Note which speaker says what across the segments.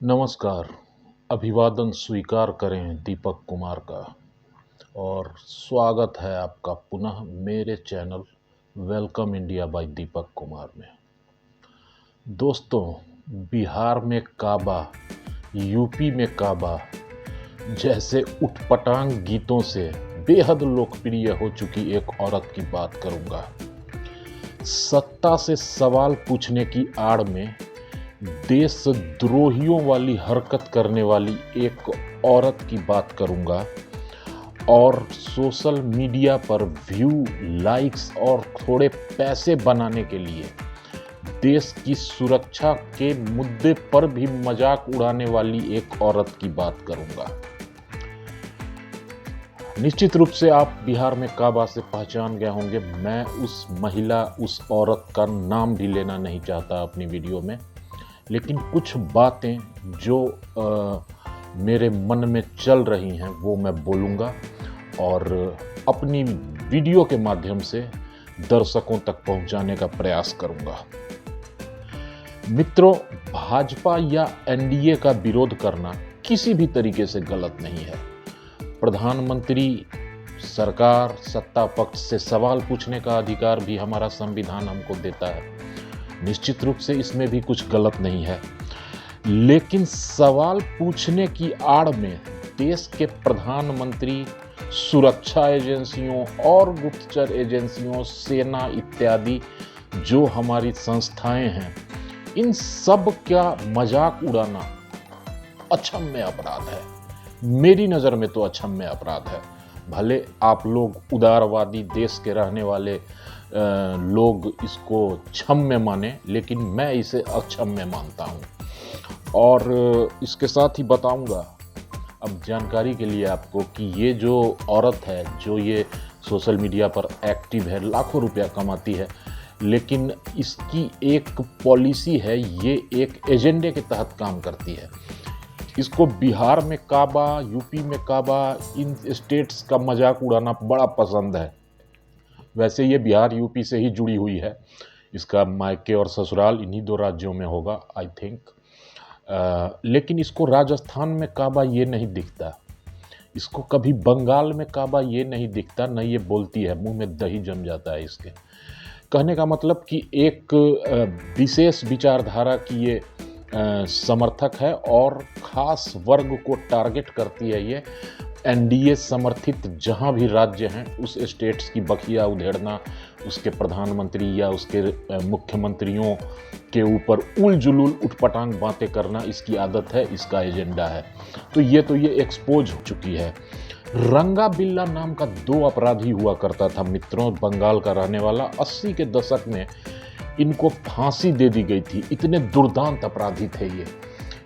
Speaker 1: नमस्कार। अभिवादन स्वीकार करें दीपक कुमार का और स्वागत है आपका पुनः मेरे channel welcome India by Deepak Kumar में। दोस्तों, बिहार में काबा, यूपी में काबा जैसे उटपटांग गीतों से बेहद लोकप्रिय हो चुकी एक औरत की बात करूंगा। सत्ता से सवाल पूछने की आड़ में देशद्रोहियों वाली हरकत करने वाली एक औरत की बात करूंगा और सोशल मीडिया पर व्यू, लाइक्स और थोड़े पैसे बनाने के लिए देश की सुरक्षा के मुद्दे पर भी मजाक उड़ाने वाली एक औरत की बात करूंगा। निश्चित रूप से आप बिहार में काबा से पहचान गए होंगे। मैं उस महिला, उस औरत का नाम भी लेना नहीं चाहता अपनी वीडियो में, लेकिन कुछ बातें जो मेरे मन में चल रही हैं वो मैं बोलूँगा और अपनी वीडियो के माध्यम से दर्शकों तक पहुंचाने का प्रयास करूंगा। मित्रों, भाजपा या एनडीए का विरोध करना किसी भी तरीके से गलत नहीं है। प्रधानमंत्री, सरकार, सत्ता पक्ष से सवाल पूछने का अधिकार भी हमारा संविधान हमको देता है। निश्चित रूप से इसमें भी कुछ गलत नहीं है, लेकिन सवाल पूछने की आड़ में देश के प्रधानमंत्री, सुरक्षा एजेंसियों और गुप्तचर एजेंसियों, सेना इत्यादि जो हमारी संस्थाएं हैं, इन सब का मजाक उड़ाना अक्षम्य अपराध है। मेरी नज़र में तो अक्षम्य अपराध है। भले आप लोग उदारवादी देश के रहने वाले लोग इसको क्षम्य माने, लेकिन मैं इसे अक्षम्य मानता हूँ। और इसके साथ ही बताऊंगा अब जानकारी के लिए आपको कि ये जो औरत है, जो ये सोशल मीडिया पर एक्टिव है, लाखों रुपया कमाती है, लेकिन इसकी एक पॉलिसी है, ये एक एजेंडे के तहत काम करती है। इसको बिहार में काबा, यूपी में काबा, इन स्टेट्स का मजाक उड़ाना बड़ा पसंद है। वैसे ये बिहार यूपी से ही जुड़ी हुई है, इसका मायके और ससुराल इन्हीं दो राज्यों में होगा आई थिंक। लेकिन इसको राजस्थान में काबा ये नहीं दिखता, इसको कभी बंगाल में काबा ये नहीं दिखता, न ये बोलती है, मुंह में दही जम जाता है इसके। कहने का मतलब कि एक विशेष विचारधारा की ये समर्थक है और ख़ास वर्ग को टारगेट करती है। ये एनडीए समर्थित जहां भी राज्य हैं उस स्टेट्स की बखिया उधेड़ना, उसके प्रधानमंत्री या उसके मुख्यमंत्रियों के ऊपर उल जुलूल उटपटांग बातें करना इसकी आदत है, इसका एजेंडा है। तो ये एक्सपोज हो चुकी है। रंगा बिल्ला नाम का 2 अपराधी हुआ करता था मित्रों, बंगाल का रहने वाला। 80 के दशक में इनको फांसी दे दी गई थी। इतने दुर्दांत अपराधी थे ये।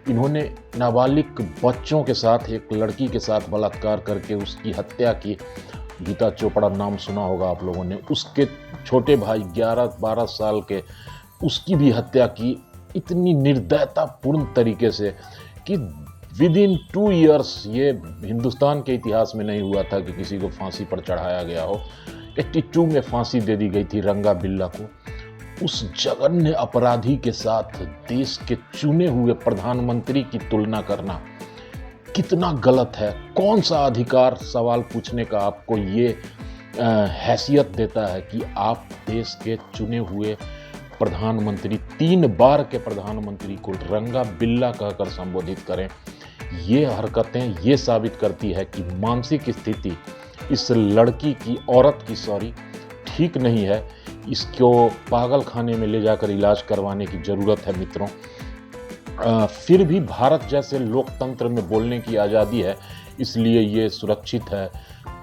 Speaker 1: इन्होंने नाबालिग बच्चों के साथ, एक लड़की के साथ बलात्कार करके उसकी हत्या की। गीता चोपड़ा नाम सुना होगा आप लोगों ने। उसके छोटे भाई 11-12 साल के, उसकी भी हत्या की इतनी निर्दयतापूर्ण तरीके से कि विदिन 2 इयर्स, ये हिंदुस्तान के इतिहास में नहीं हुआ था कि किसी को फांसी पर चढ़ाया गया हो। 82 में फांसी दे दी गई थी रंगा बिल्ला को। उस जघन्य अपराधी के साथ देश के चुने हुए प्रधानमंत्री की तुलना करना कितना गलत है। कौन सा अधिकार सवाल पूछने का आपको ये हैसियत देता है कि आप देश के चुने हुए प्रधानमंत्री, 3 बार के प्रधानमंत्री को रंगा बिल्ला कहकर संबोधित करें। ये हरकतें ये साबित करती है कि मानसिक स्थिति इस लड़की की, औरत की सॉरी, ठीक नहीं है। इसको पागल खाने में ले जाकर इलाज करवाने की ज़रूरत है मित्रों। फिर भी भारत जैसे लोकतंत्र में बोलने की आज़ादी है, इसलिए ये सुरक्षित है,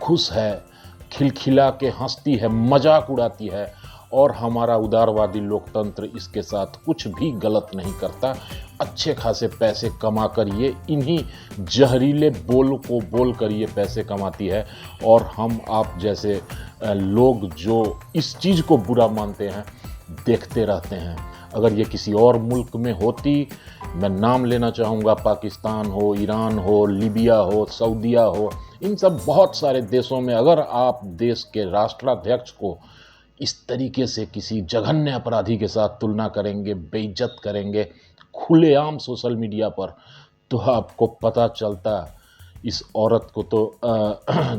Speaker 1: खुश है, खिलखिला के हंसती है, मजाक उड़ाती है और हमारा उदारवादी लोकतंत्र इसके साथ कुछ भी गलत नहीं करता। अच्छे खासे पैसे कमाकर ये इन्हीं जहरीले बोल को बोल कर ये पैसे कमाती है और हम आप जैसे लोग जो इस चीज़ को बुरा मानते हैं देखते रहते हैं। अगर ये किसी और मुल्क में होती, मैं नाम लेना चाहूँगा, पाकिस्तान हो, ईरान हो, लीबिया हो, सऊदीया हो, इन सब बहुत सारे देशों में अगर आप देश के राष्ट्राध्यक्ष को इस तरीके से किसी जघन्य अपराधी के साथ तुलना करेंगे, बेइज्जत करेंगे, खुलेआम सोशल मीडिया पर, तो आपको पता चलता इस औरत को तो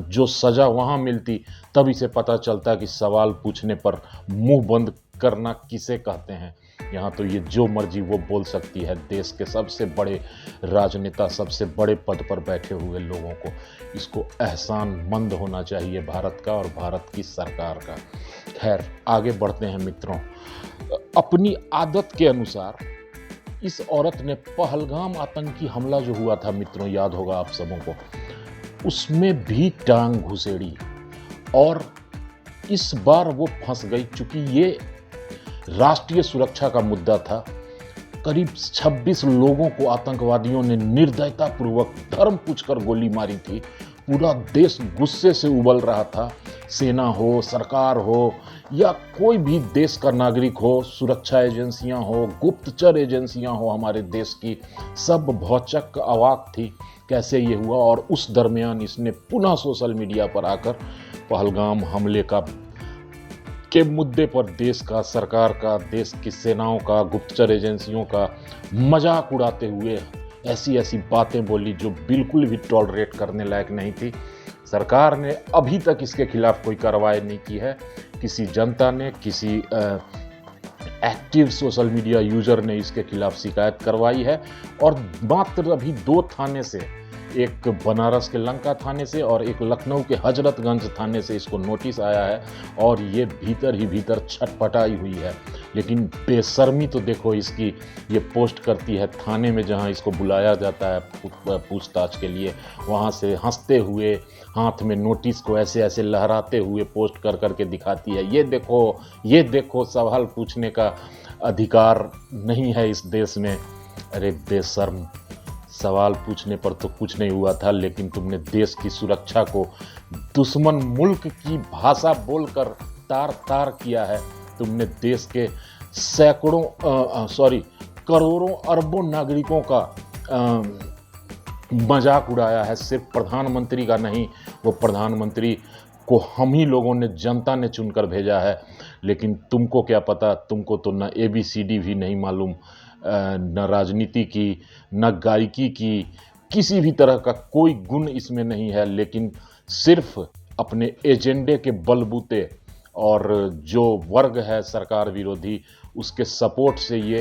Speaker 1: जो सज़ा वहाँ मिलती, तब इसे पता चलता कि सवाल पूछने पर मुंह बंद करना किसे कहते हैं। यहाँ तो ये जो मर्जी वो बोल सकती है। देश के सबसे बड़े राजनेता, सबसे बड़े पद पर बैठे हुए लोगों को इसको एहसानमंद होना चाहिए भारत का और भारत की सरकार का। खैर, आगे बढ़ते हैं मित्रों। अपनी आदत के अनुसार इस औरत ने पहलगाम आतंकी हमला जो हुआ था मित्रों, याद होगा आप सबों को, उसमें भी टांग घुसेड़ी और इस बार वो फंस गई। चूंकि ये राष्ट्रीय सुरक्षा का मुद्दा था। करीब 26 लोगों को आतंकवादियों ने निर्दयतापूर्वक धर्म पूछकर गोली मारी थी। पूरा देश गुस्से से उबल रहा था। सेना हो, सरकार हो या कोई भी देश का नागरिक हो, सुरक्षा एजेंसियां हो, गुप्तचर एजेंसियां हो हमारे देश की, सब भौचक्क अवाक थी कैसे ये हुआ। और उस दरमियान इसने पुनः सोशल मीडिया पर आकर पहलगाम हमले के मुद्दे पर देश का, सरकार का, देश की सेनाओं का, गुप्तचर एजेंसियों का मजाक उड़ाते हुए ऐसी ऐसी बातें बोली जो बिल्कुल भी टॉलरेट करने लायक नहीं थी। सरकार ने अभी तक इसके खिलाफ कोई कार्रवाई नहीं की है। किसी जनता ने, किसी एक्टिव सोशल मीडिया यूजर ने इसके खिलाफ शिकायत करवाई है और मात्र अभी 2 थाने से, एक बनारस के लंका थाने से और एक लखनऊ के हजरतगंज थाने से इसको नोटिस आया है और ये भीतर ही भीतर छटपटाई हुई है। लेकिन बेशर्मी तो देखो इसकी, ये पोस्ट करती है थाने में जहां इसको बुलाया जाता है पूछताछ के लिए, वहां से हंसते हुए हाथ में नोटिस को ऐसे ऐसे लहराते हुए पोस्ट कर करके दिखाती है, ये देखो सवाल पूछने का अधिकार नहीं है इस देश में। अरे बेशर्म, सवाल पूछने पर तो कुछ नहीं हुआ था, लेकिन तुमने देश की सुरक्षा को दुश्मन मुल्क की भाषा बोलकर तार तार किया है। तुमने देश के करोड़ों अरबों नागरिकों का मजाक उड़ाया है। सिर्फ प्रधानमंत्री का नहीं, वो प्रधानमंत्री को हम ही लोगों ने, जनता ने चुनकर भेजा है। लेकिन तुमको क्या पता, तुमको तो न ABCD भी नहीं मालूम, न राजनीति की, न गायकी की, किसी भी तरह का कोई गुण इसमें नहीं है। लेकिन सिर्फ अपने एजेंडे के बलबूते और जो वर्ग है सरकार विरोधी, उसके सपोर्ट से ये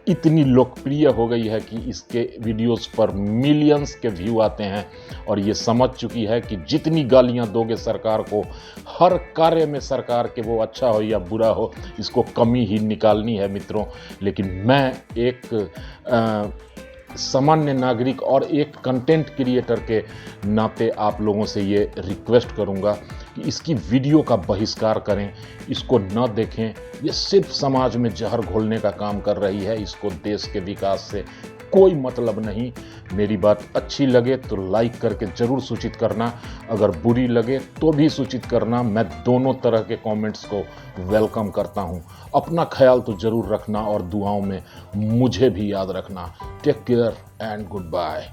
Speaker 1: इतनी लोकप्रिय हो गई है कि इसके वीडियोस पर मिलियंस के व्यू आते हैं। और ये समझ चुकी है कि जितनी गालियां दोगे सरकार को, हर कार्य में सरकार के, वो अच्छा हो या बुरा हो, इसको कमी ही निकालनी है मित्रों। लेकिन मैं एक सामान्य नागरिक और एक कंटेंट क्रिएटर के नाते आप लोगों से ये रिक्वेस्ट करूंगा कि इसकी वीडियो का बहिष्कार करें, इसको न देखें। ये सिर्फ समाज में जहर घोलने का काम कर रही है। इसको देश के विकास से कोई मतलब नहीं। मेरी बात अच्छी लगे तो लाइक करके ज़रूर सूचित करना, अगर बुरी लगे तो भी सूचित करना। मैं दोनों तरह के कमेंट्स को वेलकम करता हूं। अपना ख्याल तो ज़रूर रखना और दुआओं में मुझे भी याद रखना। Take care and good bye.